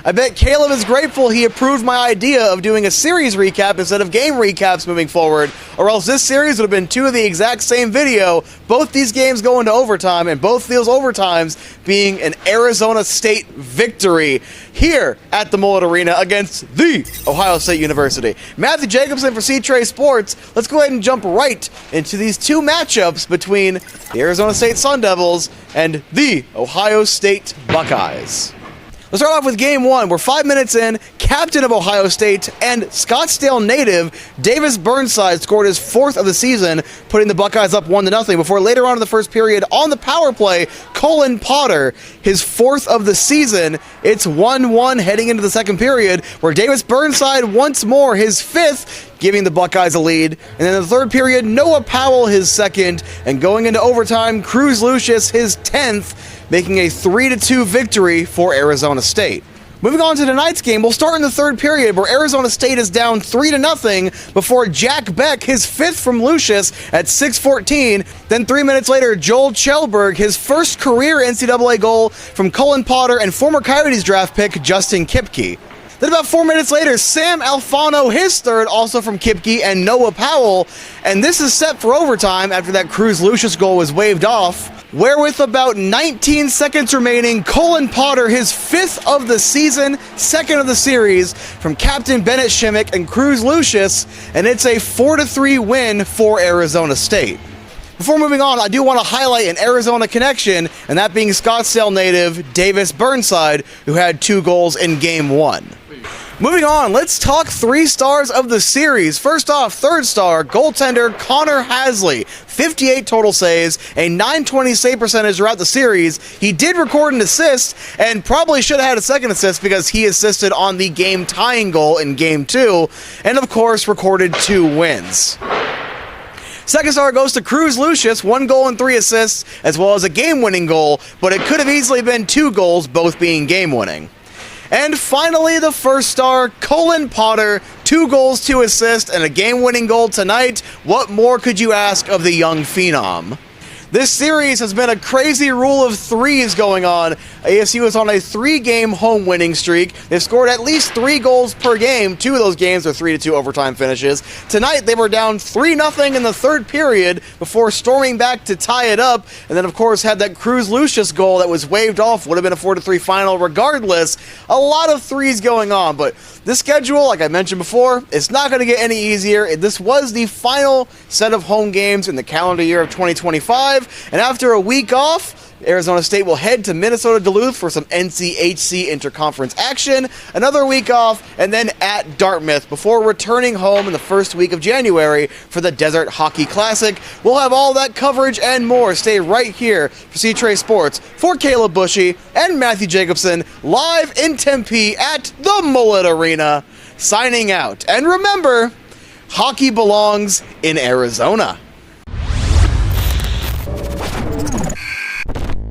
I bet Caleb is grateful he approved my idea of doing a series recap instead of game recaps moving forward, or else this series would have been two of the exact same video, both these games go into overtime, and both those overtimes being an Arizona State victory here at the Mullet Arena against the Ohio State University. Matthew Jacobson for C-Tray Sports. Let's go ahead and jump right into these two matchups between the Arizona State Sun Devils and the Ohio State Buckeyes. Let's start off with game one. We're 5 minutes in. Captain of Ohio State and Scottsdale native Davis Burnside scored his fourth of the season, putting the Buckeyes up 1-0 before later on in the first period on the power play, Colin Potter, his fourth of the season. It's 1-1 heading into the second period, where Davis Burnside once more his fifth, giving the Buckeyes a lead. And then in the third period, Noah Powell his second, and going into overtime, Cruz Lucius his 10th, making a 3-2 victory for Arizona State. Moving on to tonight's game, we'll start in the third period where Arizona State is down 3-0 before Jack Beck, his fifth from Lucius at 6:14. Then 3 minutes later, Joel Chelberg, his first career NCAA goal from Colin Potter and former Coyotes draft pick Justin Kipke. Then about 4 minutes later, Sam Alfano, his third, also from Kipke and Noah Powell. And this is set for overtime after that Cruz Lucius goal was waved off, where with about 19 seconds remaining, Colin Potter, his fifth of the season, second of the series, from Captain Bennett Shimmick and Cruz Lucius, and it's a 4-3 win for Arizona State. Before moving on, I do want to highlight an Arizona connection, and that being Scottsdale native Davis Burnside, who had 2 goals in game one. Moving on, let's talk 3 stars of the series. First off, third star, goaltender Connor Hasley. 58 total saves, a .920 save percentage throughout the series. He did record an assist, and probably should have had a second assist because he assisted on the game-tying goal in Game 2, and of course recorded 2 wins. Second star goes to Cruz Lucius, 1 goal and 3 assists, as well as a game-winning goal, but it could have easily been 2 goals, both being game-winning. And finally, the first star, Colin Potter, 2 goals, 2 assists, and a game-winning goal tonight. What more could you ask of the young phenom? This series has been a crazy rule of threes going on. ASU is on a 3-game home winning streak. They've scored at least 3 goals per game. 2 of those games are 3-2 overtime finishes. Tonight, they were down 3-0 in the third period before storming back to tie it up. And then, of course, had that Cruz Lucius goal that was waved off. Would have been a 4-3 final regardless. A lot of threes going on, but this schedule, like I mentioned before, it's not going to get any easier. This was the final set of home games in the calendar year of 2025. And after a week off, Arizona State will head to Minnesota Duluth for some NCHC interconference action, another week off, and then at Dartmouth before returning home in the first week of January for the Desert Hockey Classic. We'll have all that coverage and more. Stay right here for C-Tray Sports. For Caleb Bushy and Matthew Jacobson, live in Tempe at the Mullet Arena, signing out. And remember, hockey belongs in Arizona.